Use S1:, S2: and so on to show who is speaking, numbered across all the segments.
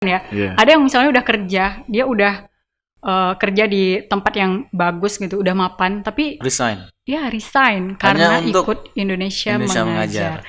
S1: ya.
S2: Iya.
S1: Ada yang misalnya udah kerja, dia udah kerja di tempat yang bagus gitu, udah mapan, tapi
S2: Resign.
S1: ya resign karena
S2: untuk
S1: ikut Indonesia mengajar.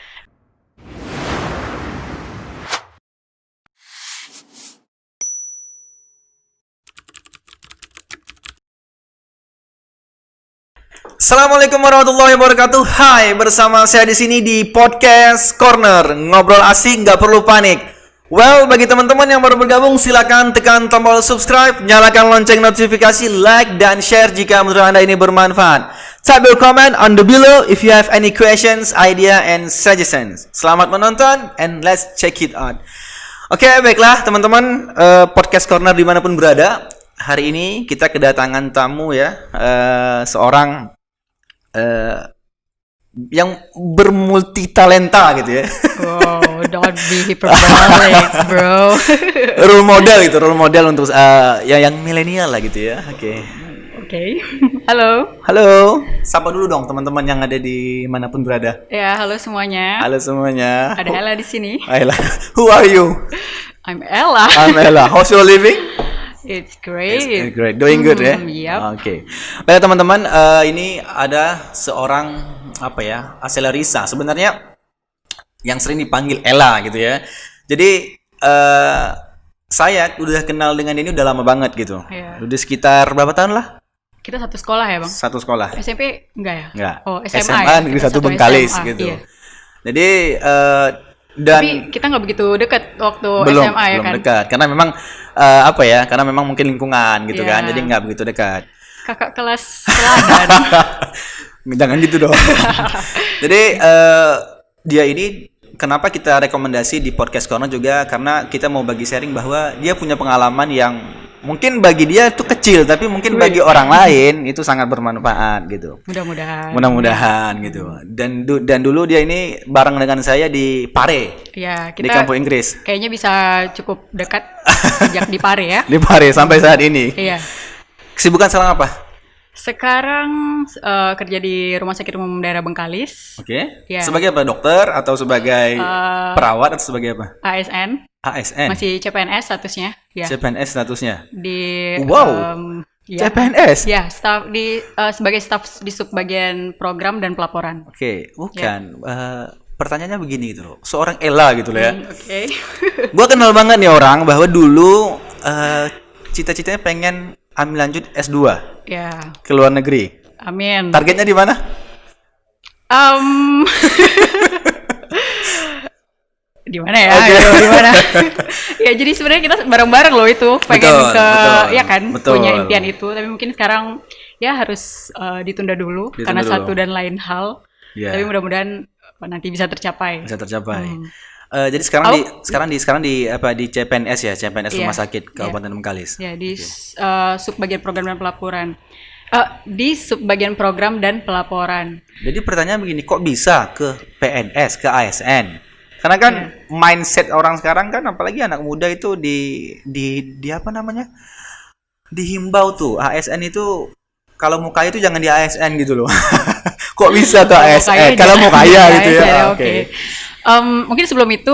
S2: Assalamualaikum warahmatullahi wabarakatuh. Hai, bersama saya di sini di Podcast Corner. Ngobrol asik, nggak perlu panik. Well, bagi teman-teman yang baru bergabung, silakan tekan tombol subscribe, nyalakan lonceng notifikasi, like, dan share jika menurut Anda ini bermanfaat. Type your comment on the below if you have any questions, idea, and suggestions. Selamat menonton, and let's check it out. Oke, baiklah teman-teman, Podcast Corner dimanapun berada. Hari ini kita kedatangan tamu ya, seorang yang bermultitalenta gitu ya.
S1: Wow, don't be hyperbolic, bro.
S2: role model untuk yang milenial lah gitu ya. Oke.
S1: Halo.
S2: Sapa dulu dong teman-teman yang ada di manapun berada.
S1: Ya, halo semuanya.
S2: Halo semuanya.
S1: Ada Ella di sini.
S2: Ella. Who are you?
S1: I'm Ella.
S2: I'm Ella. How's your living?
S1: It's great.
S2: It's great. Doing good ya?
S1: Yep.
S2: Oke. Baik teman-teman, ini ada seorang Aselerisa. Sebenarnya yang sering dipanggil Ella gitu ya. Jadi saya udah kenal dengan ini udah lama banget gitu.
S1: Yeah.
S2: Udah sekitar berapa tahun lah?
S1: Kita satu sekolah ya, Bang?
S2: Satu sekolah.
S1: SMP enggak ya?
S2: Enggak.
S1: Oh, SMA
S2: SMA
S1: ya?
S2: Negeri
S1: Kita
S2: 1 Bengkalis
S1: SMA,
S2: gitu.
S1: iya.
S2: Jadi dan
S1: Tapi kita nggak begitu dekat waktu
S2: belum
S1: SMA ya kan?
S2: dekat karena memang karena memang mungkin lingkungan gitu kan. Jadi nggak begitu dekat.
S1: Kakak kelas teladan.
S2: Jangan gitu dong. Jadi dia ini kenapa kita rekomendasi di Podcast Corner juga karena kita mau bagi sharing bahwa dia punya pengalaman yang mungkin bagi dia itu kecil tapi mungkin bagi orang lain itu sangat bermanfaat gitu. Mudah-mudahan gitu. Dan dulu dia ini bareng dengan saya di Pare.
S1: Ya,
S2: Di
S1: kita
S2: kampung Inggris.
S1: kayaknya bisa cukup dekat sejak di Pare ya.
S2: Di Pare sampai saat ini.
S1: Iya.
S2: Kesibukan sekarang apa?
S1: Sekarang kerja di Rumah Sakit Umum Daerah Bengkalis.
S2: Oke.
S1: Iya.
S2: Sebagai apa? Dokter atau sebagai perawat atau sebagai apa?
S1: ASN.
S2: ASN.
S1: Masih CPNS statusnya. Ya.
S2: CPNS statusnya.
S1: Di
S2: Wow.
S1: ya.
S2: CPNS.
S1: Ya, sebagai staf di subbagian program dan pelaporan.
S2: Oke, bukan. Pertanyaannya begini gitu loh. Seorang Ella gitu loh ya.
S1: Oke.
S2: Gua kenal banget nih orang bahwa dulu cita-citanya pengen ambil lanjut S2
S1: Ya.
S2: ke luar negeri.
S1: Amin.
S2: Targetnya di mana?
S1: Di mana ya?
S2: Okay.
S1: Di mana? Ya jadi sebenarnya kita bareng-bareng loh itu pengen ya kan punya impian itu, tapi mungkin sekarang ya harus ditunda dulu karena satu dan lain hal.
S2: Yeah.
S1: Tapi mudah-mudahan nanti bisa tercapai.
S2: Jadi sekarang di CPNS ya, CPNS Rumah Sakit Kabupaten Bengkalis.
S1: Ya, di subbagian program dan pelaporan. Di subbagian program dan pelaporan.
S2: Jadi pertanyaan begini, kok bisa ke PNS, ke ASN? Karena kan mindset orang sekarang kan, apalagi anak muda itu di apa namanya? Dihimbau tuh ASN itu kalau mau kaya itu jangan di ASN gitu loh. Kok bisa ke ASN? Kalau mau kaya gitu ya.
S1: Oke. Mungkin sebelum itu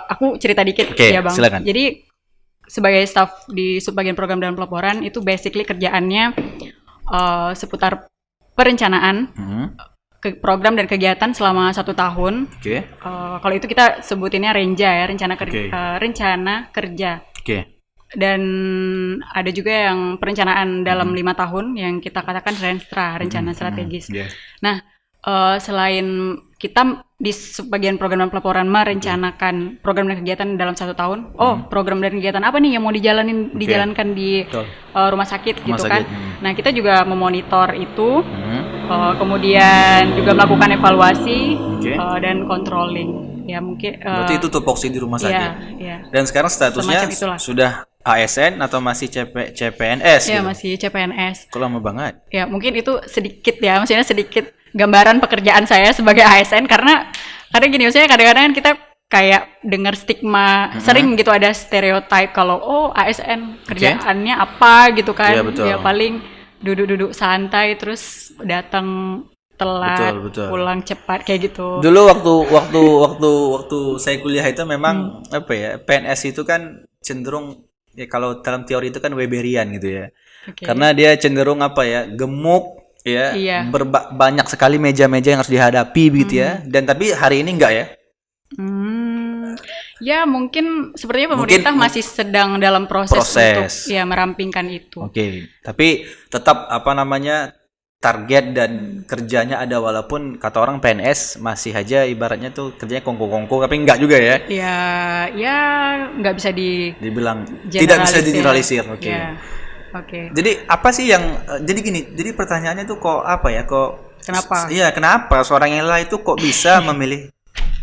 S1: aku cerita dikit ya Bang.
S2: Silakan.
S1: Jadi sebagai staff di subbagian program dan pelaporan itu basically kerjaannya seputar perencanaan program dan kegiatan selama 1 tahun.
S2: Oke.
S1: Kalau itu kita sebutinnya renja ya, rencana kerja.
S2: Oke.
S1: Dan ada juga yang perencanaan dalam 5 tahun yang kita katakan renstra, rencana strategis. Nah, selain kita di sebagian program dan pelaporan merencanakan program dan kegiatan dalam 1 tahun, program dan kegiatan apa nih yang mau dijalankan di rumah sakit gitu kan. Nah, kita juga memonitor itu, kemudian juga melakukan evaluasi dan controlling. Ya mungkin.
S2: Berarti itu tupoksi di rumah sakit.
S1: Iya.
S2: Dan sekarang statusnya sudah ASN atau masih CPNS?
S1: Iya,
S2: gitu?
S1: masih CPNS.
S2: Kok lama banget?
S1: Ya, mungkin itu sedikit ya, maksudnya sedikit gambaran pekerjaan saya sebagai ASN karena gini, maksudnya kadang-kadang kita kayak dengar stigma, sering gitu ada stereotype kalau ASN kerjaannya apa gitu kan.
S2: Iya, betul.
S1: Ya paling duduk-duduk santai terus datang telat, pulang cepat kayak gitu.
S2: Dulu waktu saya kuliah itu memang PNS itu kan cenderung ya kalau dalam teori itu kan Weberian gitu ya.
S1: Oke.
S2: Karena dia cenderung apa ya, gemuk ya,
S1: Iya.
S2: banyak sekali meja-meja yang harus dihadapi begitu ya. Dan tapi hari ini enggak ya.
S1: Ya mungkin sepertinya pemerintah masih sedang dalam proses untuk ya merampingkan itu.
S2: Oke. Tapi tetap apa namanya, target dan kerjanya ada, walaupun kata orang PNS masih aja ibaratnya tuh kerjanya kongko-kongko, tapi enggak juga ya.
S1: Ya nggak bisa
S2: dibilang tidak bisa digeneralisir. Oke.
S1: Ya. Oke.
S2: Jadi apa sih yang jadi gini, jadi pertanyaannya tuh kok apa ya, kok
S1: kenapa?
S2: Iya, kenapa seorang Ella itu kok bisa memilih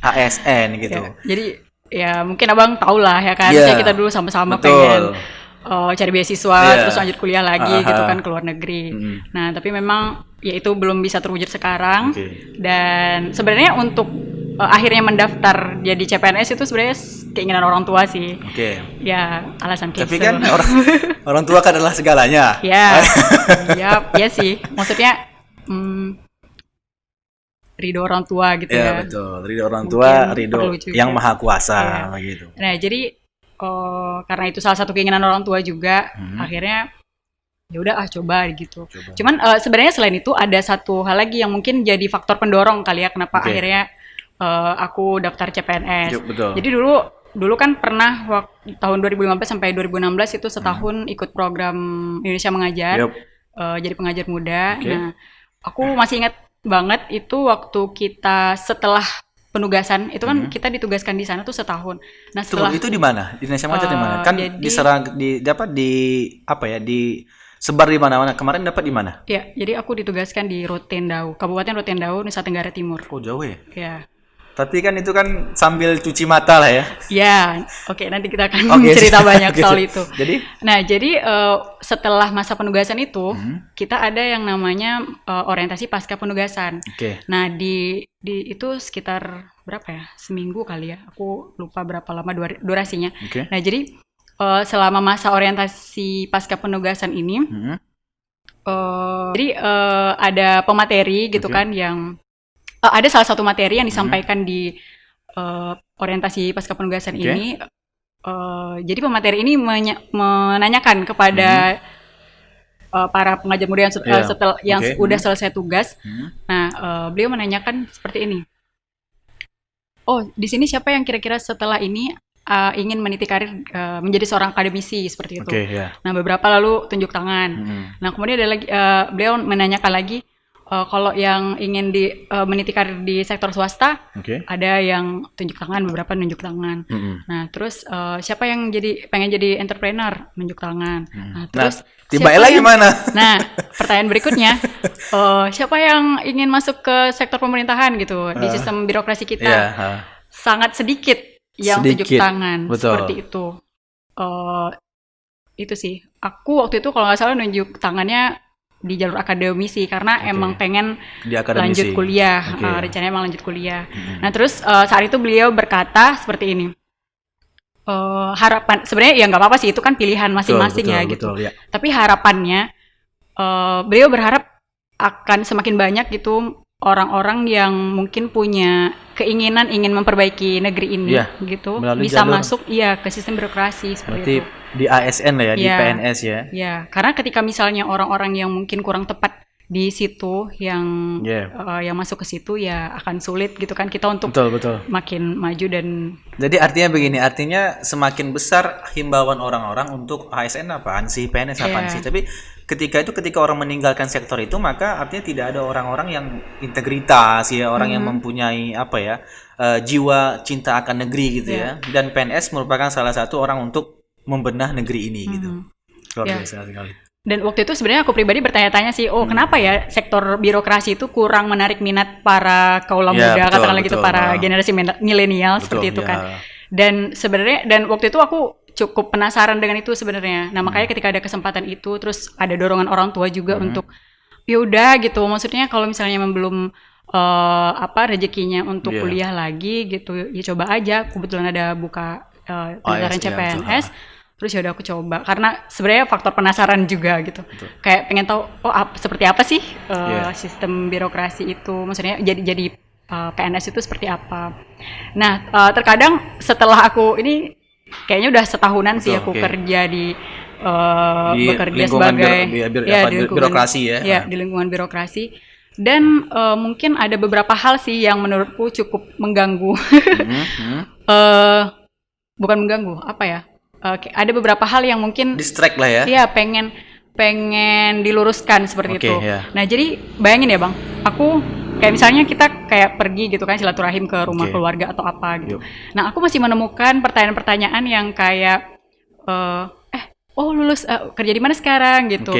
S2: ASN gitu.
S1: Ya, jadi ya mungkin abang tau lah ya kan, kita dulu sama-sama pengen cari beasiswa terus lanjut kuliah lagi gitu kan ke luar negeri. Nah tapi memang ya itu belum bisa terwujud sekarang. Dan sebenarnya untuk akhirnya mendaftar jadi CPNS itu sebenarnya keinginan orang tua sih. Ya alasan cancel.
S2: Tapi kan orang tua kan adalah segalanya.
S1: Ya sih, maksudnya ridho orang tua gitu ya.
S2: Betul, ridho orang tua, ridho yang maha kuasa begitu.
S1: Nah jadi karena itu salah satu keinginan orang tua juga, akhirnya ya udah coba gitu. Cuman sebenarnya selain itu ada satu hal lagi yang mungkin jadi faktor pendorong kali ya kenapa akhirnya aku daftar CPNS. Jadi dulu kan pernah tahun 2015 sampai 2016 itu setahun ikut program Indonesia Mengajar, jadi pengajar muda. Nah aku masih ingat banget itu waktu kita setelah penugasan itu kan kita ditugaskan di sana tuh setahun. Nah setelah
S2: itu di mana? Di Indonesia Mengajar di mana? Kan diserang sebar di mana-mana. Kemarin dapat di mana?
S1: Ya, jadi aku ditugaskan di Rotendao, Kabupaten Rotendao, Nusa Tenggara Timur.
S2: Oh jauh ya?
S1: Ya.
S2: Tapi kan itu kan sambil cuci mata lah ya.
S1: Ya, oke nanti kita akan cerita banyak soal itu. Jadi setelah masa penugasan itu kita ada yang namanya orientasi pasca penugasan. Nah di itu sekitar berapa ya? Seminggu kali ya. Aku lupa berapa lama durasinya. Nah jadi selama masa orientasi pasca penugasan ini, jadi ada pemateri gitu kan yang ada salah satu materi yang disampaikan di orientasi pasca penugasan ini. Jadi pemateri ini menanyakan kepada para pengajar muda yang sudah selesai tugas. Nah, beliau menanyakan seperti ini. Oh, di sini siapa yang kira-kira setelah ini ingin meniti karir menjadi seorang akademisi seperti itu. Nah, beberapa lalu tunjuk tangan. Nah, kemudian ada lagi beliau menanyakan lagi. Kalau yang ingin meniti karir di sektor swasta, ada yang tunjuk tangan, beberapa nunjuk tangan. Nah, terus siapa yang pengen jadi entrepreneur, nunjuk tangan. Nah, terus
S2: tiba lagi mana?
S1: Nah, pertanyaan berikutnya, siapa yang ingin masuk ke sektor pemerintahan gitu di sistem birokrasi kita? Sangat sedikit yang tunjuk tangan seperti itu. Itu sih. Aku waktu itu kalau nggak salah nunjuk tangannya di jalur akademisi karena emang pengen lanjut kuliah, rencananya emang lanjut kuliah. Nah terus saat itu beliau berkata seperti ini, harapan sebenarnya ya nggak apa-apa sih, itu kan pilihan masing-masing gitu. Tapi harapannya beliau berharap akan semakin banyak gitu orang-orang yang mungkin punya keinginan ingin memperbaiki negeri ini gitu, bisa masuk ke sistem birokrasi seperti itu.
S2: Di ASN lah ya, di PNS ya.
S1: Ya, karena ketika misalnya orang-orang yang mungkin kurang tepat di situ yang masuk ke situ ya akan sulit gitu kan kita untuk makin maju dan.
S2: Jadi artinya begini, artinya semakin besar himbauan orang-orang untuk ASN apaan sih, PNS apaan sih, tapi ketika orang meninggalkan sektor itu maka artinya tidak ada orang-orang yang integritas ya, orang yang mempunyai jiwa cinta akan negeri gitu ya. Dan PNS merupakan salah satu orang untuk membenah negeri ini gitu. Luar biasa sekali.
S1: Dan waktu itu sebenarnya aku pribadi bertanya-tanya sih, kenapa ya sektor birokrasi itu kurang menarik minat para kaula muda, katakanlah gitu, para generasi milenial seperti itu kan. Dan sebenarnya waktu itu aku cukup penasaran dengan itu sebenarnya. Nah, makanya ketika ada kesempatan itu terus ada dorongan orang tua juga untuk ya udah gitu. Maksudnya kalau misalnya memang belum rezekinya untuk kuliah lagi gitu, ya coba aja. Kebetulan ada buka pendaftaran CPNS. Terus ya udah aku coba karena sebenarnya faktor penasaran juga gitu. Kayak pengen tahu seperti apa sih sistem birokrasi itu, maksudnya jadi PNS itu seperti apa. Nah, terkadang setelah aku ini kayaknya udah setahunan sih aku kerja di bekerja sebagai
S2: di birokrasi ya.
S1: Ya, di lingkungan birokrasi. Dan mungkin ada beberapa hal sih yang menurutku cukup mengganggu. Bukan mengganggu, apa ya? Ada beberapa hal yang mungkin
S2: distract lah ya.
S1: Iya, pengen diluruskan seperti itu. Yeah. Nah, jadi bayangin ya, Bang. Aku kayak misalnya kita kayak pergi gitu kan silaturahim ke rumah keluarga atau apa gitu. Nah, aku masih menemukan pertanyaan-pertanyaan yang kayak lulus kerja di mana sekarang gitu.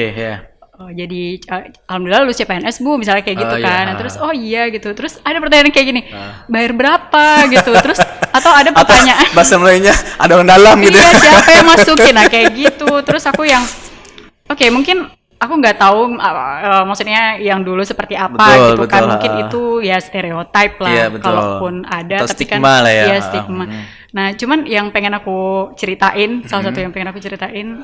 S1: Jadi alhamdulillah lulus CPNS Bu, misalnya kayak gitu kan. Nah, terus iya gitu. Terus ada pertanyaan kayak gini. Bayar berapa gitu. Terus atau ada pertanyaan
S2: bahasa Melayunya ada orang dalam gitu.
S1: Iya, siapa yang masukin? Nah, kayak gitu. Terus aku yang mungkin aku nggak tahu maksudnya yang dulu seperti apa kan. Mungkin itu ya stereotype lah kalaupun ada,
S2: atau
S1: tapi
S2: stigma
S1: kan
S2: lah ya.
S1: Iya, stigma. Nah, cuman yang pengen aku ceritain, salah satu yang pengen aku ceritain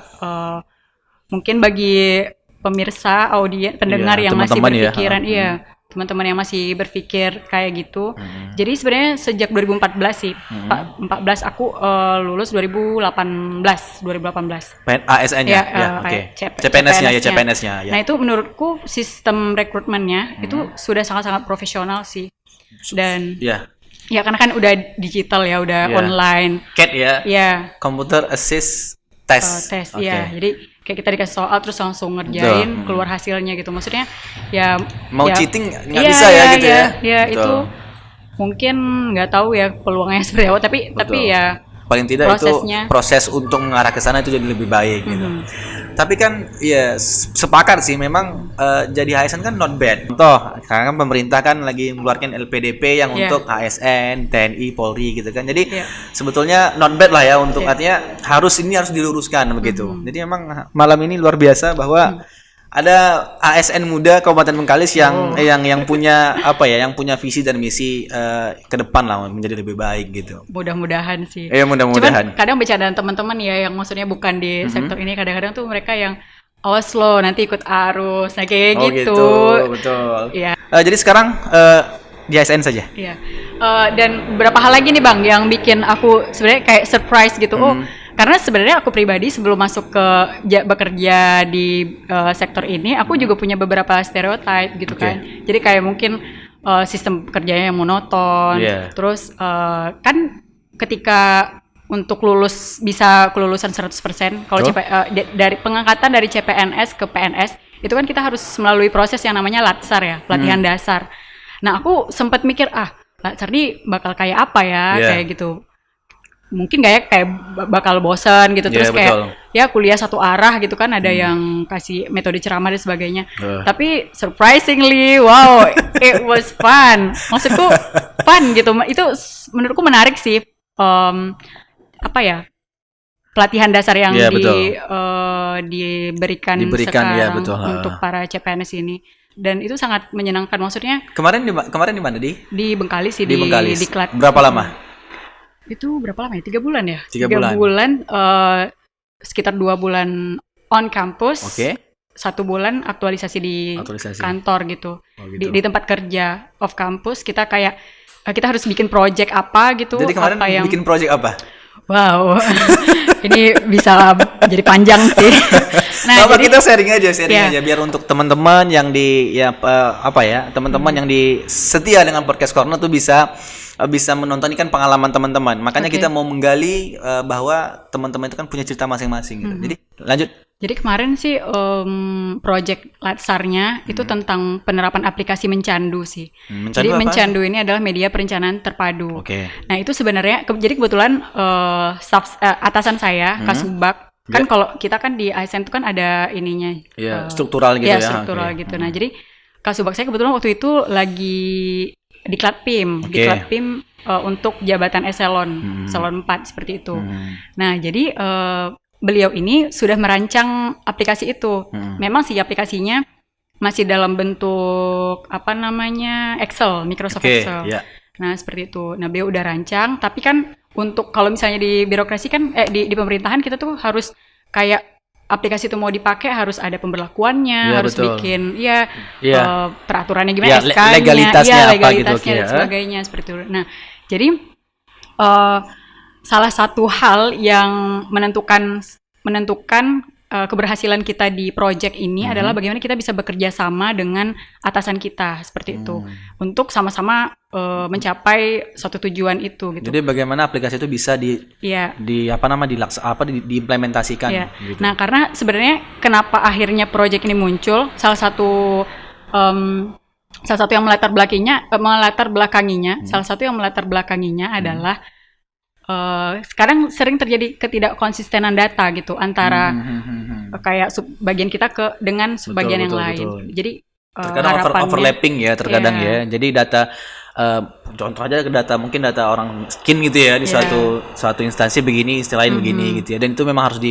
S1: mungkin bagi pemirsa, pendengar yang masih berpikiran teman-teman yang masih berpikir kayak gitu. Jadi sebenarnya sejak 2014 sih. 14 aku lulus 2018.
S2: ASN ya. CPNS-nya ya.
S1: Nah, itu menurutku sistem rekrutmennya itu sudah sangat-sangat profesional sih. Dan ya karena kan udah digital ya, udah online.
S2: CAT ya.
S1: Ya.
S2: Computer Assist Test.
S1: Ya. Jadi kayak kita dikasih soal terus langsung ngerjain, keluar hasilnya gitu. Maksudnya ya
S2: mau cheating nggak bisa ya gitu ya.
S1: Ya itu mungkin nggak tahu ya peluangnya seperti apa, tapi ya
S2: paling tidak
S1: prosesnya.
S2: Itu proses untuk mengarah ke sana itu jadi lebih baik gitu. Tapi kan ya sepakat sih memang jadi ASN kan not bad. Contoh, karena kan pemerintah kan lagi mengeluarkan LPDP yang untuk ASN, TNI, Polri gitu kan. Jadi sebetulnya not bad lah ya untuk artinya harus diluruskan begitu. Jadi memang malam ini luar biasa bahwa ada ASN muda Kabupaten Bengkalis yang punya yang punya visi dan misi ke depan lah menjadi lebih baik gitu.
S1: Mudah-mudahan sih.
S2: Mudah-mudahan.
S1: Cuman kadang bercandaan teman-teman ya yang maksudnya bukan di sektor ini, kadang-kadang tuh mereka yang awas lo nanti ikut arus, nah kayak gitu.
S2: Betul.
S1: Iya.
S2: Jadi sekarang di ASN saja.
S1: Iya. Dan beberapa hal lagi nih Bang yang bikin aku sebenarnya kayak surprise gitu. Karena sebenarnya aku pribadi sebelum masuk ke bekerja di sektor ini, aku juga punya beberapa stereotype gitu kan. Jadi kayak mungkin sistem kerjanya yang monoton. Terus kan ketika untuk lulus bisa kelulusan 100%, kalau dari pengangkatan dari CPNS ke PNS, itu kan kita harus melalui proses yang namanya latsar ya, pelatihan dasar. Nah, aku sempat mikir, latsar ini bakal kayak apa ya, kayak gitu. Mungkin kayak bakal bosan gitu, terus kayak kuliah satu arah gitu kan, ada yang kasih metode ceramah dan sebagainya. Tapi surprisingly, wow, it was fun. Maksudku fun gitu. Itu menurutku menarik sih. Pelatihan dasar yang diberikan sekarang untuk para CPNS ini. Dan itu sangat menyenangkan. Maksudnya
S2: kemarin di mana
S1: di Bengkalis sih,
S2: di Bengkalis.
S1: Di Klat.
S2: Berapa lama?
S1: Itu berapa lama ya? 3 bulan ya?
S2: 3
S1: bulan. Sekitar 2 bulan on campus. 1 bulan aktualisasi di kantor gitu. Di tempat kerja off campus kita kayak kita harus bikin project apa gitu.
S2: Jadi kemarin bikin project apa?
S1: Wow, ini bisa jadi panjang sih.
S2: Nah, jadi kita sharing aja biar untuk teman-teman yang teman-teman yang setia dengan podcast Corner tuh bisa menonton ini kan pengalaman teman-teman. Makanya kita mau menggali bahwa teman-teman itu kan punya cerita masing-masing gitu. Jadi lanjut.
S1: Jadi kemarin sih project latsarnya itu tentang penerapan aplikasi Mencandu sih. Jadi apa? Mencandu ini adalah media perencanaan terpadu. Nah, itu sebenarnya jadi kebetulan atasan saya Kasubag kan kalau kita kan di ASN itu kan ada ininya
S2: struktural gitu ya.
S1: Struktural gitu. Nah, jadi Kasubag saya kebetulan waktu itu lagi di Klatpim, untuk jabatan eselon 4 seperti itu. Nah, jadi beliau ini sudah merancang aplikasi itu. Memang sih aplikasinya masih dalam bentuk Excel, Microsoft Excel. Nah, seperti itu. Nah, beliau udah rancang, tapi kan untuk kalau misalnya di birokrasi kan di pemerintahan kita tuh harus kayak aplikasi itu mau dipakai harus ada pemberlakuannya, harus bikin peraturannya gimana,
S2: legalitasnya
S1: dan sebagainya seperti itu. Nah, jadi salah satu hal yang menentukan keberhasilan kita di project ini adalah bagaimana kita bisa bekerja sama dengan atasan kita seperti itu untuk sama-sama mencapai suatu tujuan itu gitu.
S2: Jadi bagaimana aplikasi itu bisa diimplementasikan gitu.
S1: Nah, karena sebenarnya kenapa akhirnya project ini muncul, salah satu yang melatar belakanginya adalah sekarang sering terjadi ketidakkonsistenan data gitu antara kayak bagian kita dengan bagian yang lain.
S2: Betul.
S1: Jadi
S2: terkadang overlapping ya terkadang ya. Jadi data contoh aja mungkin data orang skin gitu ya di suatu instansi begini, istilah lain begini gitu ya. Dan itu memang harus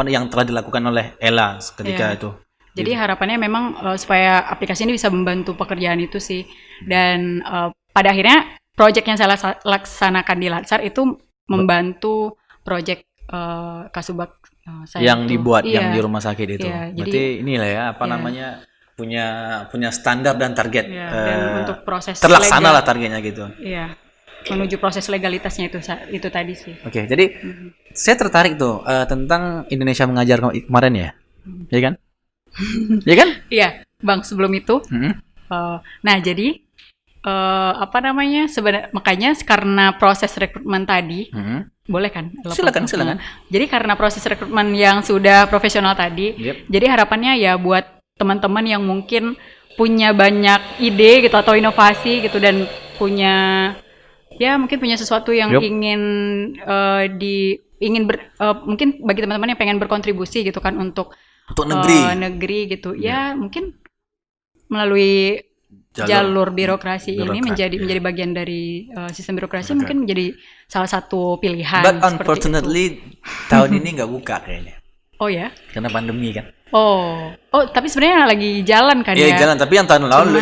S2: yang telah dilakukan oleh Ella ketika itu.
S1: Jadi harapannya memang supaya aplikasi ini bisa membantu pekerjaan itu sih. Dan pada akhirnya project yang saya laksanakan di Latsar itu membantu project Kasubag saya
S2: yang
S1: itu.
S2: Dibuat yang di rumah sakit itu.
S1: Jadi
S2: Berarti inilah ya namanya punya standar dan target.
S1: Dan untuk proses
S2: terlaksana lah targetnya gitu.
S1: Iya. Menuju proses legalitasnya itu tadi sih.
S2: Oke, jadi saya tertarik tuh tentang Indonesia Mengajar kemarin ya. Iya kan? Iya kan?
S1: Iya, Bang, sebelum itu. Nah, jadi makanya karena proses rekrutmen tadi boleh kan?
S2: Silakan.
S1: Jadi karena proses rekrutmen yang sudah profesional tadi, jadi harapannya ya buat teman-teman yang mungkin punya banyak ide gitu atau inovasi gitu dan mungkin punya sesuatu yang ingin mungkin bagi teman-teman yang pengen berkontribusi gitu kan untuk negeri gitu. Ya mungkin melalui jalur birokrasi ini menjadi bagian dari sistem birokrasi mungkin menjadi salah satu pilihan.
S2: But unfortunately tahun ini nggak buka kayaknya.
S1: Oh ya?
S2: Karena pandemi kan.
S1: Oh, tapi sebenarnya lagi jalan kan ya?
S2: Iya jalan, tapi yang tahun lalu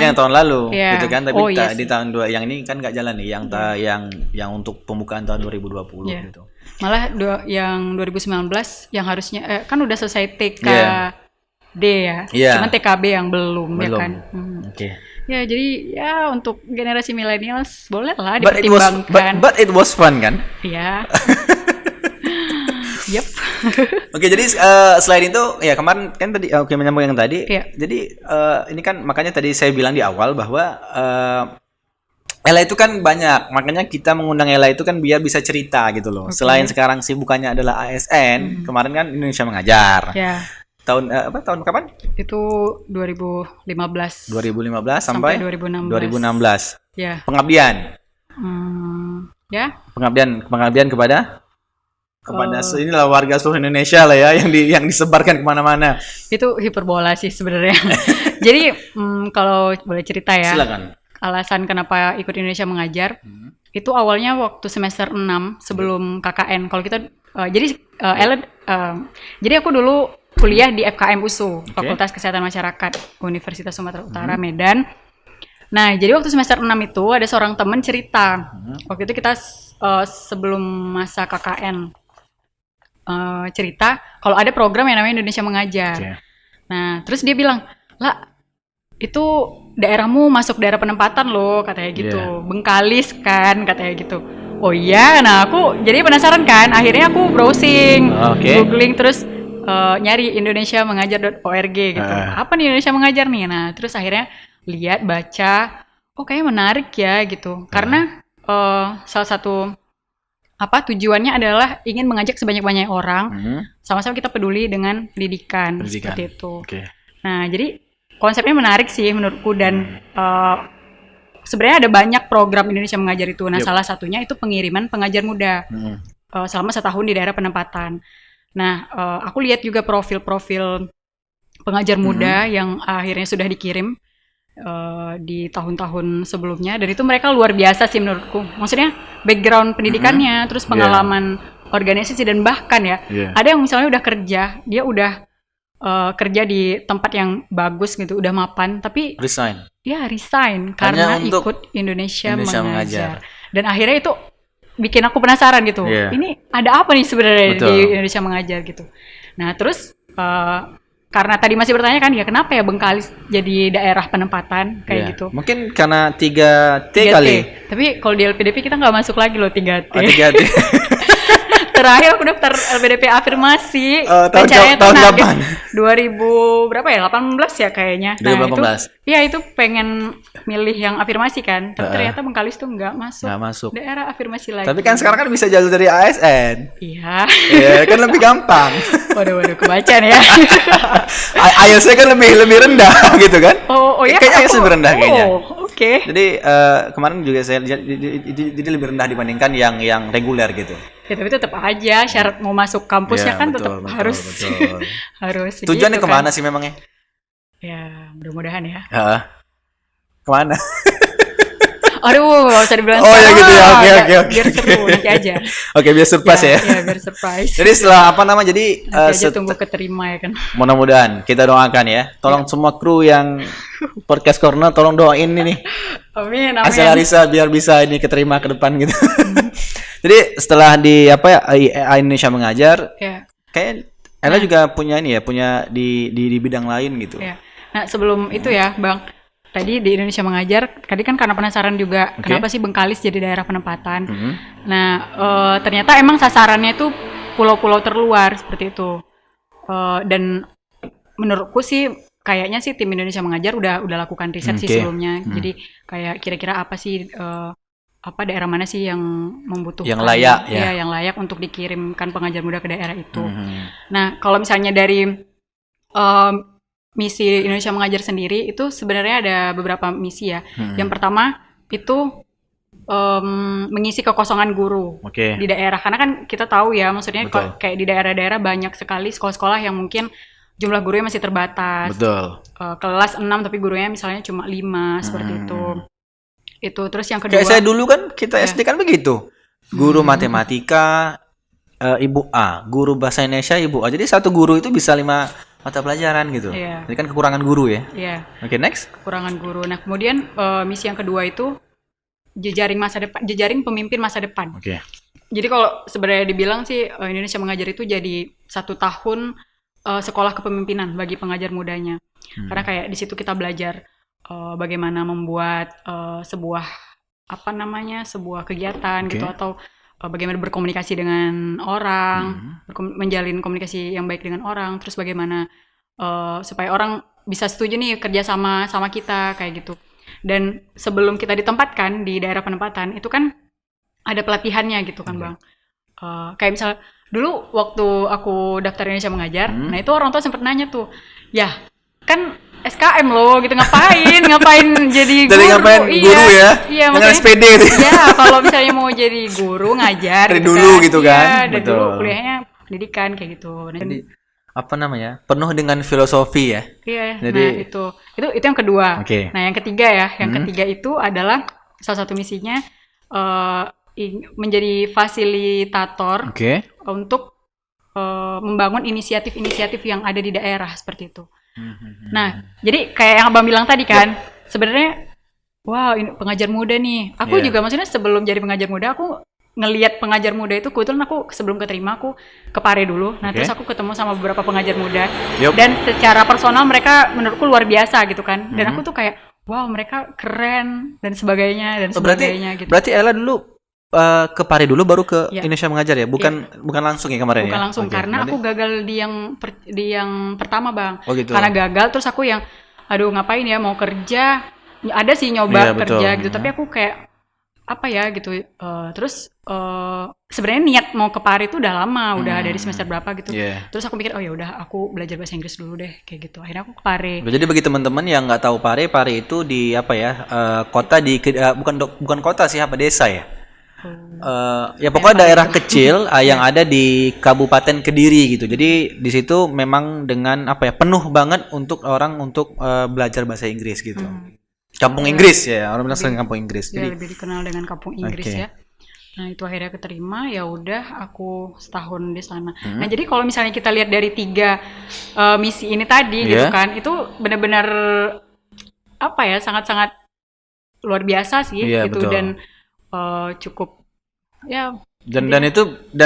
S2: gitu kan. Tapi di tahun yang ini kan nggak jalan nih, yang untuk pembukaan tahun 2020 gitu.
S1: Malah yang 2019 yang harusnya kan udah selesai TKD ya, cuman TKB yang belum. Ya kan.
S2: Oke.
S1: Ya jadi untuk generasi millennials boleh lah dipertimbangkan.
S2: But it was fun kan?
S1: Iya. Yep.
S2: Oke, jadi selain itu ya kemarin kan tadi menyambung yang tadi. Jadi ini kan makanya tadi saya bilang di awal bahwa Ella itu kan banyak, makanya kita mengundang Ella itu kan biar bisa cerita gitu loh. Selain sekarang sibukannya adalah ASN, kemarin kan Indonesia Mengajar. Tahun kapan? Itu
S1: 2015
S2: sampai 2016.
S1: Ya.
S2: Pengabdian. Pengabdian kepada inilah warga seluruh Indonesia lah ya yang disebarkan kemana-mana.
S1: Itu hiperbola sih sebenarnya. Jadi kalau boleh cerita ya.
S2: Silakan.
S1: Alasan kenapa ikut Indonesia Mengajar itu awalnya waktu semester 6 sebelum KKN. Kalau kita jadi aku dulu kuliah di FKM USU, Fakultas Kesehatan Masyarakat Universitas Sumatera Utara Medan. Nah, jadi waktu semester 6 itu ada seorang teman cerita. Waktu itu kita sebelum masa KKN cerita kalau ada program yang namanya Indonesia Mengajar. Nah, terus dia bilang, "Lah, itu daerahmu masuk daerah penempatan loh," katanya gitu. Bengkalis kan, katanya gitu. Oh iya, nah aku jadi penasaran kan. Akhirnya aku browsing, googling terus nyari indonesiamengajar.org gitu. Apa nih Indonesia Mengajar nih? Nah, terus akhirnya lihat, baca, kayaknya menarik ya gitu. Karena salah satu tujuannya adalah ingin mengajak sebanyak-banyak orang sama-sama kita peduli dengan pendidikan. Seperti itu. Nah, jadi konsepnya menarik sih menurutku dan sebenarnya ada banyak program Indonesia Mengajar itu. Nah, salah satunya itu pengiriman pengajar muda selama setahun di daerah penempatan. Nah, aku lihat juga profil-profil pengajar muda yang akhirnya sudah dikirim di tahun-tahun sebelumnya, dan itu mereka luar biasa sih menurutku. Maksudnya background pendidikannya, terus pengalaman organisasi, dan bahkan ada yang misalnya udah kerja, dia udah kerja di tempat yang bagus gitu, udah mapan, tapi resign karena ikut Indonesia Mengajar. Dan akhirnya itu bikin aku penasaran gitu. Ini ada apa nih sebenarnya di Indonesia Mengajar gitu. Nah, terus karena tadi masih bertanya kan ya kenapa ya Bengkalis jadi daerah penempatan kayak gitu.
S2: Mungkin karena 3T kali.
S1: Tapi kalau di LPDP kita nggak masuk lagi loh 3T.
S2: 3T.
S1: Terakhir aku daftar LPDP afirmasi.
S2: Tahun kapan?
S1: 2000 berapa ya? 18 ya kayaknya. Nah,
S2: 2018.
S1: itu pengen milih yang afirmasi kan. Tapi ternyata Bengkalis tuh nggak masuk. Daerah afirmasi lagi.
S2: Tapi kan sekarang kan bisa jalur dari ASN.
S1: Iya.
S2: Iya, kan lebih gampang.
S1: Waduh, kebacan ya.
S2: IELTS-nya kan lebih rendah gitu kan?
S1: Oh ya.
S2: Kayaknya IELTS lebih rendah kayaknya.
S1: Oke.
S2: Jadi kemarin juga saya lihat jadi lebih rendah dibandingkan yang reguler gitu.
S1: Ya, tapi tetap aja syarat mau masuk kampusnya
S2: Ya,
S1: kan
S2: betul,
S1: tetap
S2: betul,
S1: harus
S2: betul.
S1: harus.
S2: Tujuannya
S1: gitu
S2: kemana
S1: kan.
S2: sih memangnya?
S1: Ya, mudah-mudahan ya.
S2: Kemana?
S1: Aduh, gak usah dibilang
S2: Oh ya gitu ya, oke.
S1: Biar seru, nanti aja.
S2: Oke, biar surprise ya.
S1: Iya, biar surprise.
S2: Jadi setelah apa nama? Jadi
S1: Nanti aja tunggu keterima ya kan.
S2: mudah-mudahan kita doakan ya. Tolong semua kru yang podcast corner tolong doain ini nih.
S1: Amin.
S2: Asal Arisa biar bisa ini keterima ke depan gitu. Jadi setelah di Indonesia Mengajar,
S1: Ya.
S2: kayak Ella juga punya ini ya, punya di bidang lain gitu.
S1: Ya. Nah, sebelum itu ya, Bang. Tadi di Indonesia Mengajar, tadi kan karena penasaran juga kenapa sih Bengkalis jadi daerah penempatan. Nah, ternyata emang sasarannya itu pulau-pulau terluar seperti itu. Dan menurutku sih kayaknya sih tim Indonesia Mengajar udah lakukan riset sih sebelumnya. Jadi kayak kira-kira apa sih daerah mana sih yang membutuhkan
S2: yang layak ya.
S1: Yang layak untuk dikirimkan pengajar muda ke daerah itu. Nah, kalau misalnya dari misi Indonesia Mengajar sendiri itu sebenarnya ada beberapa misi ya. Yang pertama itu mengisi kekosongan guru di daerah, karena kan kita tahu ya, maksudnya kayak di daerah-daerah banyak sekali sekolah-sekolah yang mungkin jumlah gurunya masih terbatas. Kelas 6 tapi gurunya misalnya cuma 5 seperti itu. Itu terus yang kedua.
S2: Kayak saya dulu kan kita SD kan begitu. Guru matematika Ibu A, guru bahasa Indonesia Ibu A. Jadi satu guru itu bisa 5 mata pelajaran gitu. Jadi kan kekurangan guru ya. Oke, next.
S1: Kekurangan guru. Nah, kemudian misi yang kedua itu jejaring pemimpin masa depan. Jadi kalau sebenarnya dibilang sih Indonesia Mengajar itu jadi 1 tahun sekolah kepemimpinan bagi pengajar mudanya. Karena kayak di situ kita belajar bagaimana membuat sebuah kegiatan gitu, atau bagaimana berkomunikasi dengan orang, menjalin komunikasi yang baik dengan orang, terus bagaimana supaya orang bisa setuju nih kerja sama kita kayak gitu. Dan sebelum kita ditempatkan di daerah penempatan itu kan ada pelatihannya gitu kan, Bang. Kayak misal dulu waktu aku daftar Indonesia Mengajar, nah itu orang tua sempat nanya tuh, ya kan SKM loh gitu, ngapain jadi guru.
S2: Dari ngapain guru ya?
S1: Iya,
S2: dengan SPD gitu.
S1: Iya, kalau misalnya mau jadi guru ngajar
S2: dari dulu gitu kan.
S1: Iya, dari dulu kuliahnya pendidikan kayak gitu.
S2: Jadi penuh dengan filosofi ya.
S1: Iya.
S2: Jadi
S1: nah itu yang kedua. Nah, yang ketiga ya, ketiga itu adalah salah satu misinya menjadi fasilitator untuk membangun inisiatif-inisiatif yang ada di daerah seperti itu. Nah, jadi kayak yang Abang bilang tadi kan, sebenarnya ini pengajar muda nih. Aku juga maksudnya sebelum jadi pengajar muda, aku ngelihat pengajar muda itu, kebetulan aku sebelum keterima aku ke Pare dulu. Nah, terus aku ketemu sama beberapa pengajar muda. Dan secara personal mereka menurutku luar biasa gitu kan. Dan aku tuh kayak, mereka keren dan sebagainya gitu.
S2: Berarti Ella dulu ke Pare dulu baru ke Indonesia Mengajar ya, bukan langsung ya kemarin.
S1: Bukan langsung karena aku gagal di yang pertama, Bang.
S2: Gitu.
S1: Karena gagal terus aku yang ngapain ya, mau kerja, ada sih nyoba kerja gitu, tapi aku kayak terus sebenarnya niat mau ke Pare itu udah lama, udah dari semester berapa gitu. Terus aku pikir aku belajar bahasa Inggris dulu deh kayak gitu. Akhirnya aku ke Pare.
S2: Jadi bagi teman-teman yang nggak tahu Pare itu di kota bukan kota sih, desa ya. Pokoknya daerah kecil yang ada di Kabupaten Kediri gitu. Jadi di situ memang dengan penuh banget untuk orang untuk belajar bahasa Inggris gitu. Kampung Inggris ya, orang bilang sering kampung Inggris.
S1: Jadi lebih dikenal dengan kampung Inggris ya. Nah, itu akhirnya keterima, ya udah aku setahun di sana. Nah, jadi kalau misalnya kita lihat dari 3 misi ini tadi gitu kan, itu benar-benar sangat-sangat luar biasa sih gitu. Betul. Dan cukup ya.
S2: Dan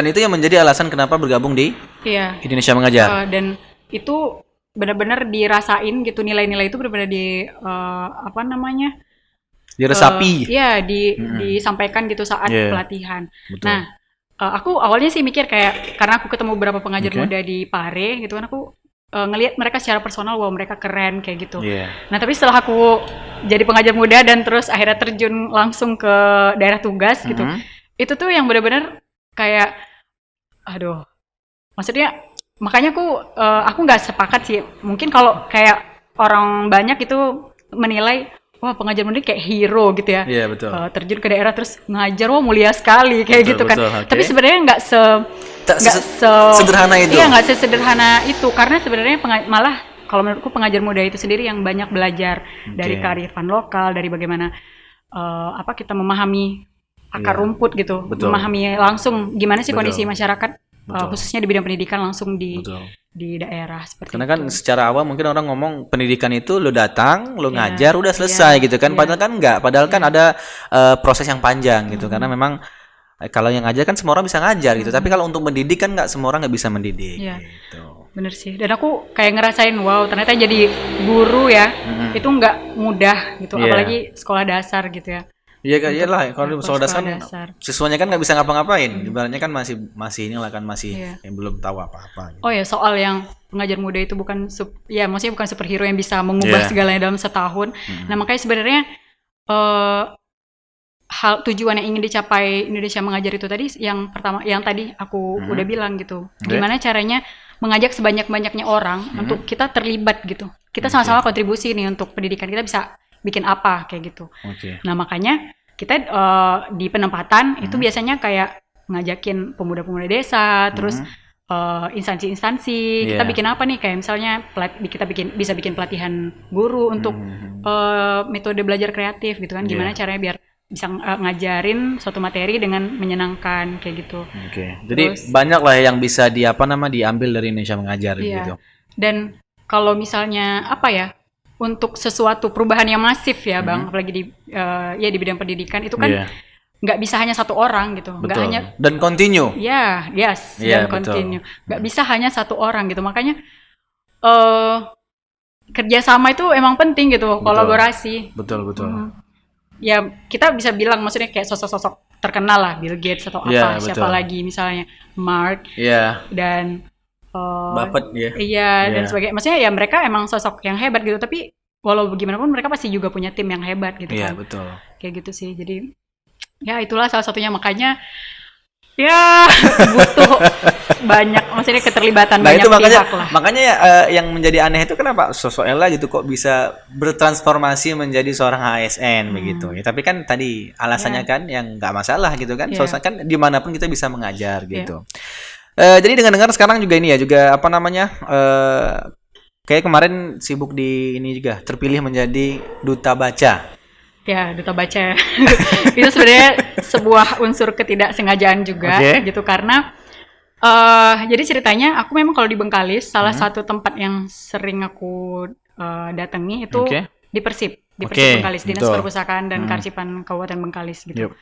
S2: itu yang menjadi alasan kenapa bergabung di Indonesia Mengajar.
S1: Dan itu benar-benar dirasain gitu, nilai-nilai itu benar-benar diresapi. Disampaikan gitu saat pelatihan. Betul. Nah, aku awalnya sih mikir kayak karena aku ketemu beberapa pengajar muda di Pare gitu kan, aku ngelihat mereka secara personal, wow mereka keren kayak gitu. Nah tapi setelah aku jadi pengajar muda dan terus akhirnya terjun langsung ke daerah tugas gitu, itu tuh yang benar-benar kayak, aduh, maksudnya makanya aku nggak sepakat sih. Mungkin kalau kayak orang banyak itu menilai, wah pengajar muda kayak hero gitu ya.
S2: Iya betul.
S1: Terjun ke daerah terus ngajar, wah mulia sekali kayak
S2: Betul,
S1: gitu kan.
S2: betul, okay.
S1: Tapi sebenarnya nggak
S2: sederhana itu.
S1: Iya nggak sesederhana itu, karena sebenarnya malah kalau menurutku pengajar muda itu sendiri yang banyak belajar dari kearifan lokal, dari bagaimana kita memahami akar rumput gitu, memahami langsung gimana sih kondisi masyarakat, khususnya di bidang pendidikan langsung di daerah seperti
S2: karena
S1: itu.
S2: Kan secara awam mungkin orang ngomong pendidikan itu lo datang, lo ngajar udah selesai gitu kan. Padahal kan enggak, padahal kan ada proses yang panjang gitu. Karena memang kalau yang ngajar kan semua orang bisa ngajar gitu. Tapi kalau untuk mendidik kan enggak semua orang nggak bisa mendidik gitu.
S1: Bener sih. Dan aku kayak ngerasain, wow ternyata jadi guru ya itu nggak mudah gitu, apalagi sekolah dasar gitu ya.
S2: Iya kan, iyalah kalau sekolah dasar siswanya kan nggak bisa ngapa-ngapain, ibaratnya kan masih inilah kan masih yang belum tahu apa-apa. Gitu.
S1: Oh ya, soal yang pengajar muda itu maksudnya bukan superhero yang bisa mengubah segalanya dalam setahun. Nah makanya sebenarnya tujuan yang ingin dicapai Indonesia Mengajar itu tadi, yang pertama, yang tadi aku udah bilang gitu, gimana caranya mengajak sebanyak-banyaknya orang untuk kita terlibat gitu, kita sama-sama kontribusi nih untuk pendidikan kita bisa bikin apa kayak gitu. Nah makanya kita di penempatan itu biasanya kayak ngajakin pemuda-pemuda desa, terus instansi-instansi, kita bikin apa nih, kayak misalnya kita bisa bikin pelatihan guru untuk metode belajar kreatif gitu kan, gimana caranya biar bisa ngajarin suatu materi dengan menyenangkan kayak gitu.
S2: Jadi banyak lah yang bisa diambil dari Indonesia Mengajar gitu. Dan
S1: kalau misalnya untuk sesuatu perubahan yang masif ya Bang, apalagi di bidang pendidikan itu kan nggak bisa hanya satu orang gitu, nggak hanya
S2: dan continue.
S1: Dan continue, nggak bisa hanya satu orang gitu, makanya kerjasama itu emang penting gitu, kolaborasi.
S2: Betul.
S1: Ya kita bisa bilang maksudnya kayak sosok-sosok terkenal lah, Bill Gates atau siapa lagi misalnya Mark dan
S2: Buffett
S1: dan sebagainya. Maksudnya ya mereka emang sosok yang hebat gitu, tapi walau bagaimanapun mereka pasti juga punya tim yang hebat gitu kan.
S2: Betul.
S1: Kayak gitu sih. Jadi ya itulah salah satunya, makanya ya butuh banyak, maksudnya keterlibatan banyak pihak lah.
S2: Makanya yang menjadi aneh itu kenapa sosok Ella gitu kok bisa bertransformasi menjadi seorang ASN begitu ya. Tapi kan tadi alasannya kan yang nggak masalah gitu kan. Soalnya kan dimanapun kita bisa mengajar gitu. Jadi dengar-dengar sekarang juga ini ya, juga kayak kemarin sibuk di ini juga, terpilih menjadi duta baca.
S1: Ya, duta baca. Itu sebenarnya sebuah unsur ketidaksengajaan juga gitu, karena jadi ceritanya aku memang kalau di Bengkalis salah satu tempat yang sering aku datangi itu di Persib Bengkalis, Dinas Perpustakaan dan Kearsipan Kabupaten Bengkalis gitu.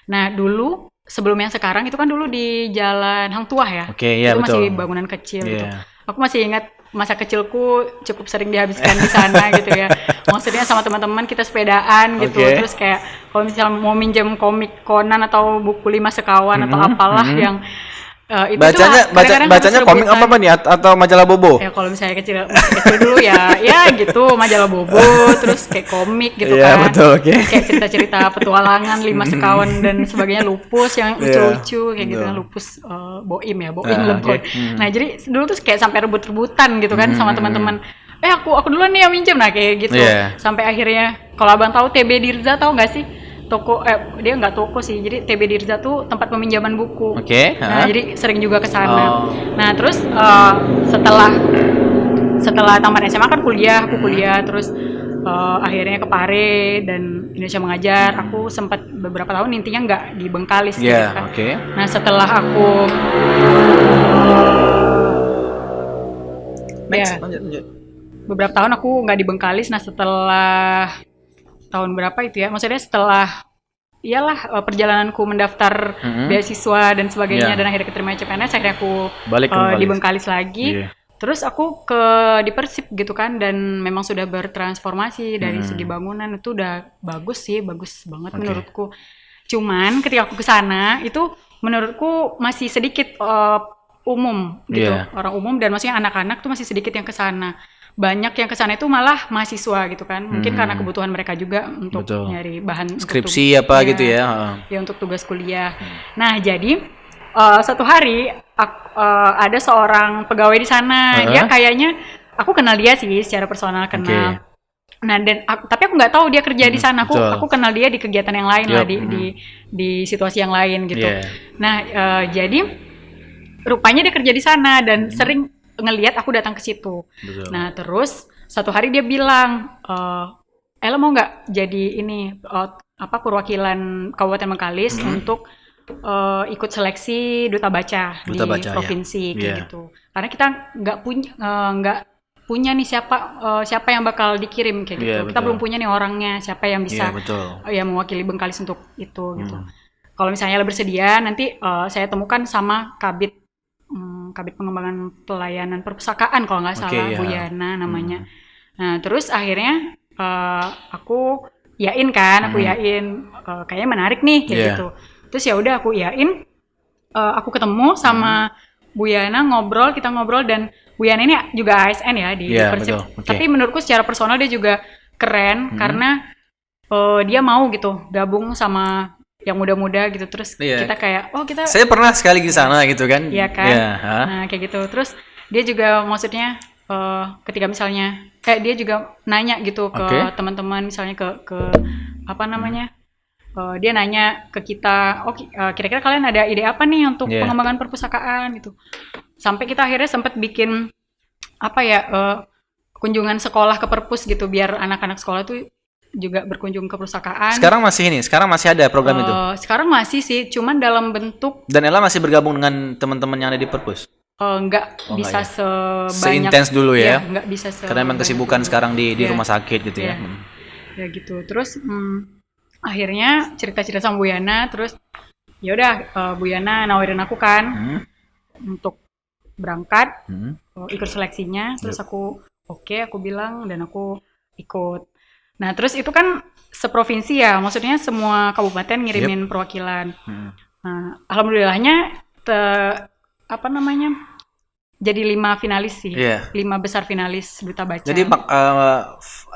S1: Nah, dulu sebelum yang sekarang itu kan dulu di Jalan Hang Tuah ya. Itu masih bangunan kecil gitu. Aku masih ingat masa kecilku cukup sering dihabiskan di sana gitu ya. Maksudnya sama teman-teman kita sepedaan gitu. Terus kayak kalau misalnya mau minjem komik Conan atau buku 5 Sekawan atau apalah yang itu bacanya
S2: komik apa nih atau majalah Bobo?
S1: Ya kalau misalnya kecil dulu ya gitu, majalah Bobo, terus kayak komik gitu kan.
S2: Betul,
S1: kayak cerita-cerita petualangan 5 Sekawan dan sebagainya, Lupus yang lucu-lucu kayak gitu kan, Lupus Boim Lebon. Nah, jadi dulu tuh kayak sampai rebut-rebutan gitu kan sama teman-teman. Aku duluan nih yang minjem, nah kayak gitu. Sampai akhirnya kalau Abang tahu TB Dirza, tahu nggak sih? Toko dia nggak toko sih, jadi TB Dirza tuh tempat peminjaman buku. Nah jadi sering juga ke sana. Nah terus setelah tamat SMA kan aku kuliah terus akhirnya ke Pare dan Indonesia Mengajar. Aku sempat beberapa tahun intinya nggak di Bengkalis gitu kan. Nah setelah aku beberapa tahun aku nggak di Bengkalis. Nah setelah tahun berapa itu ya, maksudnya setelah perjalananku mendaftar beasiswa dan sebagainya dan akhirnya keterima CPNS, akhirnya aku balik di Bengkalis lagi. Terus aku di Persib gitu kan, dan memang sudah bertransformasi dari segi bangunan, itu udah bagus banget menurutku. Cuman ketika aku kesana itu menurutku masih sedikit umum gitu, orang umum dan maksudnya anak-anak tuh masih sedikit yang ke sana. Banyak yang ke sana itu malah mahasiswa gitu kan. Mungkin karena kebutuhan mereka juga untuk nyari bahan
S2: skripsi untuk, gitu ya.
S1: Ya untuk tugas kuliah. Nah, jadi satu hari ada seorang pegawai di sana. Dia kayaknya aku kenal dia sih secara personal, kenal. Nah, dan tapi aku nggak tahu dia kerja di sana. Aku kenal dia di kegiatan yang lain lah, di situasi yang lain gitu. Nah, jadi rupanya dia kerja di sana dan sering ngelihat aku datang ke situ. Nah, terus satu hari dia bilang, Ella mau nggak jadi ini perwakilan Kabupaten Bengkalis untuk ikut seleksi duta baca di provinsi kayak gitu. Karena kita nggak punya nih siapa yang bakal dikirim kayak gitu. Kita belum punya nih orangnya, siapa yang bisa yang mewakili Bengkalis untuk itu gitu. Kalau misalnya Ella bersedia, nanti saya temukan sama Kabid Pengembangan Pelayanan Perpustakaan kalau nggak salah, Bu Yana namanya. Nah, terus akhirnya aku yain kayaknya menarik nih kayak gitu. Terus ya udah aku yain, aku ketemu sama Bu Yana, kita ngobrol dan Bu Yana ini juga ASN ya di Persib. Tapi menurutku secara personal dia juga keren karena dia mau gitu gabung sama yang muda-muda gitu. Terus kita kayak
S2: saya pernah sekali di sana gitu kan.
S1: Iya kan. Nah, kayak gitu. Terus dia juga maksudnya ketika misalnya kayak dia juga nanya gitu ke teman-teman, misalnya ke apa namanya? Dia nanya ke kita, kira-kira kalian ada ide apa nih untuk pengembangan perpustakaan gitu. Sampai kita akhirnya sempat bikin kunjungan sekolah ke perpus gitu, biar anak-anak sekolah tuh juga berkunjung ke perpustakaan.
S2: Sekarang masih ada program itu?
S1: Sekarang masih sih, cuman dalam bentuk.
S2: Dan Ella masih bergabung dengan teman-teman yang ada di perpus?
S1: Nggak bisa
S2: seintens dulu ya?
S1: Nggak bisa
S2: karena memang kesibukan sekarang di rumah sakit gitu ya?
S1: Ya gitu, terus akhirnya cerita-cerita sama Bu Yana, terus yaudah Bu Yana nawarin aku kan untuk berangkat, ikut seleksinya, terus aku aku bilang dan aku ikut. Nah, terus itu kan seprovinsi ya, maksudnya semua kabupaten ngirimin perwakilan. Nah, alhamdulillahnya jadi 5 finalis sih, 5 besar finalis duta baca.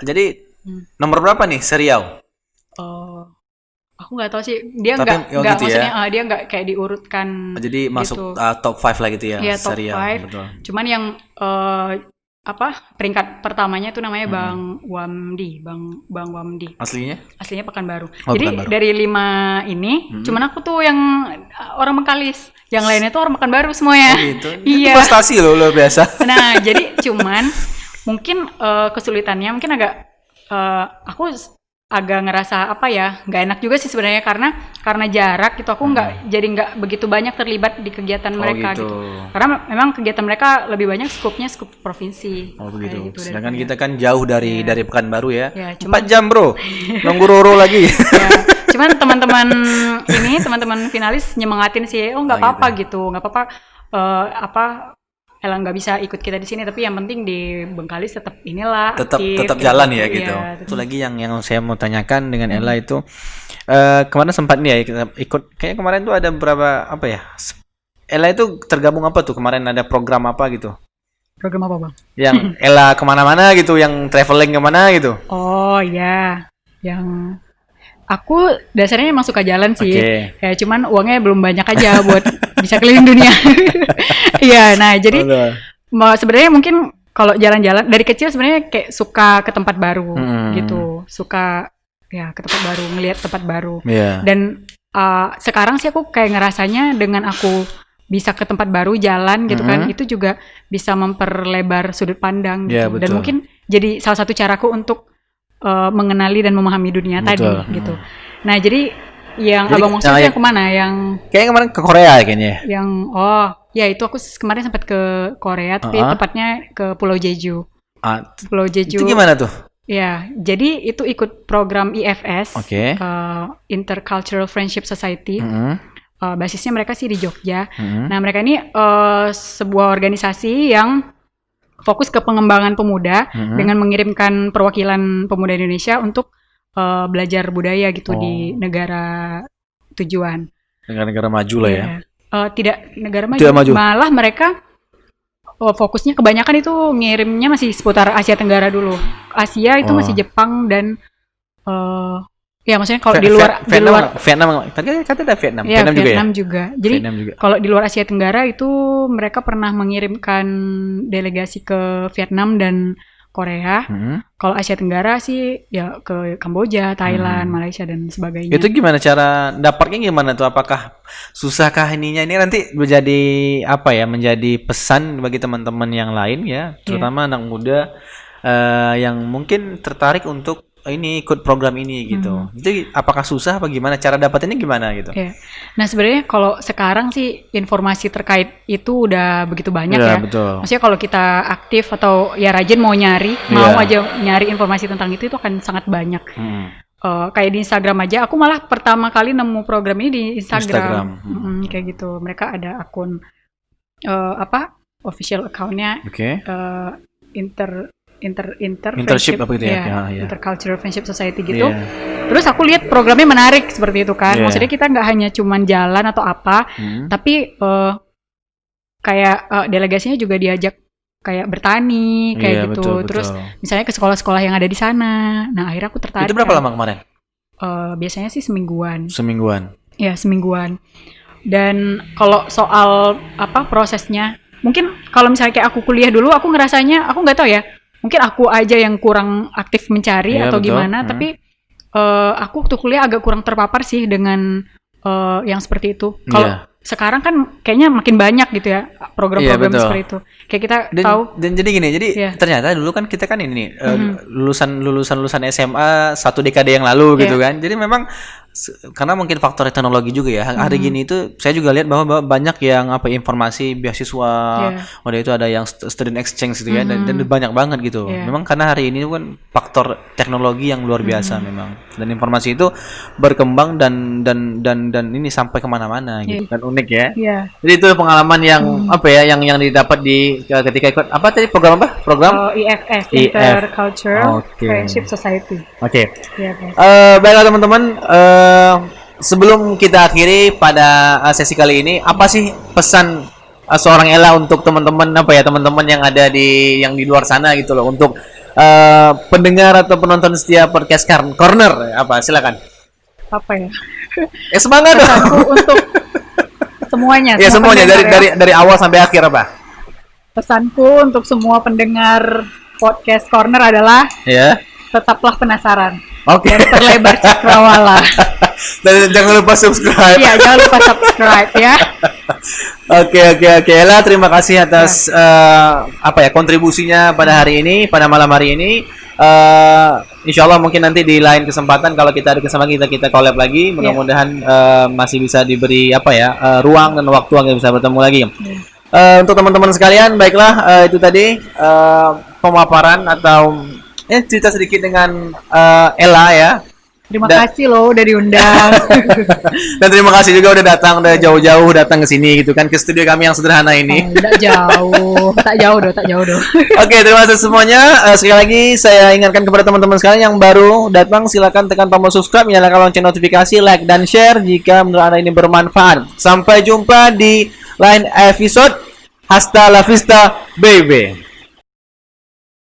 S2: Jadi nomor berapa nih serial?
S1: Aku nggak tahu sih, dia nggak gitu maksudnya dia nggak kayak diurutkan.
S2: Jadi masuk top 5 lah gitu ya?
S1: Iya, top
S2: serial.
S1: 5. Betul. Cuman yang peringkat pertamanya itu namanya Bang Wamdi. Aslinya Pekanbaru. Jadi Pekanbaru. Dari 5 ini cuman aku tuh yang orang Bengkalis, yang lainnya tuh orang Pekanbaru semuanya.
S2: Gitu. Iya. Itu prestasi loh, luar biasa.
S1: Nah, jadi cuman mungkin kesulitannya mungkin aku agak ngerasa nggak enak juga sih sebenarnya, karena jarak gitu, aku nggak begitu banyak terlibat di kegiatan mereka gitu. Karena memang kegiatan mereka lebih banyak skup provinsi.
S2: Begitu. Gitu, sedangkan kita kan jauh dari Pekanbaru ya. 4 jam bro, nunggu Roro lagi.
S1: Cuman teman-teman finalis nyemangatin sih, nggak apa-apa gitu, nggak apa-apa. Ella nggak bisa ikut kita di sini, tapi yang penting di Bengkalis tetap
S2: tetap jalan ya gitu. Itu lagi yang saya mau tanyakan dengan Ella itu, kemarin sempat nih ya kita ikut, kayak kemarin tuh ada beberapa Ella itu tergabung tuh kemarin, ada program apa gitu?
S1: Program apa Bang?
S2: Yang Ella kemana-mana gitu, yang traveling kemana gitu?
S1: Oh ya, yang aku dasarnya emang suka jalan sih, kayak cuman uangnya belum banyak aja buat bisa keliling dunia. Iya, nah jadi sebenarnya mungkin kalau jalan-jalan dari kecil sebenarnya kayak suka ke tempat baru gitu, suka ke tempat baru, ngelihat tempat baru. Dan sekarang sih aku kayak ngerasanya dengan aku bisa ke tempat baru jalan gitu kan, itu juga bisa memperlebar sudut pandang gitu. Dan mungkin jadi salah satu caraku untuk mengenali dan memahami dunia tadi gitu. Nah, jadi yang Abang maksud yang kemana? Yang
S2: kayaknya kemarin ke Korea kayaknya.
S1: Yang itu aku kemarin sempat ke Korea, tapi tepatnya ke Pulau Jeju. Pulau Jeju.
S2: Itu gimana tuh?
S1: Ya, jadi itu ikut program IFS, Intercultural Friendship Society. Basisnya mereka sih di Jogja. Nah, mereka ini sebuah organisasi yang fokus ke pengembangan pemuda dengan mengirimkan perwakilan pemuda Indonesia untuk belajar budaya gitu di negara tujuan.
S2: Negara-negara maju lah ya.
S1: Tidak negara maju.
S2: Tidak maju.
S1: Malah mereka fokusnya kebanyakan itu ngirimnya masih seputar Asia Tenggara dulu. Asia itu masih Jepang dan ya maksudnya kalau di luar
S2: Vietnam tadi kata ada Vietnam.
S1: Ya,
S2: Vietnam juga ya.
S1: juga. Jadi kalau di luar Asia Tenggara itu mereka pernah mengirimkan delegasi ke Vietnam dan Korea. Kalau Asia Tenggara sih ya ke Kamboja, Thailand, Malaysia dan sebagainya.
S2: Itu gimana cara dapatnya gimana tuh? Apakah susahkah ininya? Ini nanti menjadi apa ya? Menjadi pesan bagi teman-teman yang lain ya, terutama anak muda yang mungkin tertarik untuk ini ikut program ini gitu. Jadi apakah susah apa gimana? Cara dapatinnya gimana gitu?
S1: Nah sebenarnya kalau sekarang sih informasi terkait itu udah begitu banyak ya.
S2: Betul.
S1: Maksudnya kalau kita aktif atau ya rajin mau nyari, mau aja nyari informasi tentang itu akan sangat banyak. Kayak di Instagram aja, aku malah pertama kali nemu program ini di Instagram. Kayak gitu. Mereka ada akun official account-nya.
S2: Internship apa gitu ya?
S1: Intercultural Friendship Society gitu. Terus aku lihat programnya menarik seperti itu kan. Maksudnya kita nggak hanya cuman jalan atau apa, tapi kayak delegasinya juga diajak kayak bertani kayak gitu.
S2: Betul,
S1: terus misalnya ke sekolah-sekolah yang ada di sana. Nah akhirnya aku tertarik.
S2: Itu berapa lama kemarin?
S1: Biasanya sih semingguan. Ya semingguan. Dan kalau soal prosesnya, mungkin kalau misalnya kayak aku kuliah dulu, aku ngerasanya aku nggak tahu ya. Mungkin aku aja yang kurang aktif mencari atau gimana, tapi aku waktu kuliah agak kurang terpapar sih dengan yang seperti itu. Kalau sekarang kan kayaknya makin banyak gitu ya program-program seperti itu. Kayak kita tahu.
S2: Dan jadi gini, ternyata dulu kan kita kan ini lulusan SMA 1 dekade yang lalu gitu kan. Jadi memang karena mungkin faktor teknologi juga ya. Hari gini itu saya juga lihat bahwa banyak yang informasi beasiswa, udah itu ada yang student exchange gitu ya, dan banyak banget gitu. Memang karena hari ini kan faktor teknologi yang luar biasa memang, dan informasi itu berkembang dan ini sampai kemana-mana gitu, dan unik ya. Jadi itu pengalaman yang yang didapat di ketika ikut apa tadi program
S1: IFS Intercultural Friendship Society.
S2: Baiklah teman-teman. Sebelum kita akhiri pada sesi kali ini, apa sih pesan seorang Ella untuk teman-teman teman-teman yang ada yang di luar sana gitu loh, untuk pendengar atau penonton setia podcast Corner, silakan. Semangat dong.
S1: Untuk semuanya.
S2: Ya semuanya dari awal sampai akhir apa?
S1: Pesanku untuk semua pendengar podcast Corner adalah tetaplah penasaran. Dan terlebar cakrawala.
S2: Dan jangan lupa subscribe.
S1: Iya, jangan lupa subscribe ya.
S2: Oke. Ella, terima kasih atas kontribusinya pada hari ini, pada malam hari ini. Insyaallah mungkin nanti di lain kesempatan kalau kita ada kesempatan kita collab lagi. Mudah-mudahan masih bisa diberi ruang dan waktu agar bisa bertemu lagi. Untuk teman-teman sekalian, baiklah itu tadi pemaparan atau cerita sedikit dengan Ella ya.
S1: Terima kasih loh udah diundang.
S2: Dan terima kasih juga udah jauh-jauh datang ke sini gitu kan, ke studio kami yang sederhana ini.
S1: Tak jauh doh.
S2: Oke, terima kasih semuanya. Sekali lagi saya ingatkan kepada teman-teman sekalian yang baru datang, silakan tekan tombol subscribe, nyalakan lonceng notifikasi, like dan share jika menurut Anda ini bermanfaat. Sampai jumpa di lain episode. Hasta la vista, baby.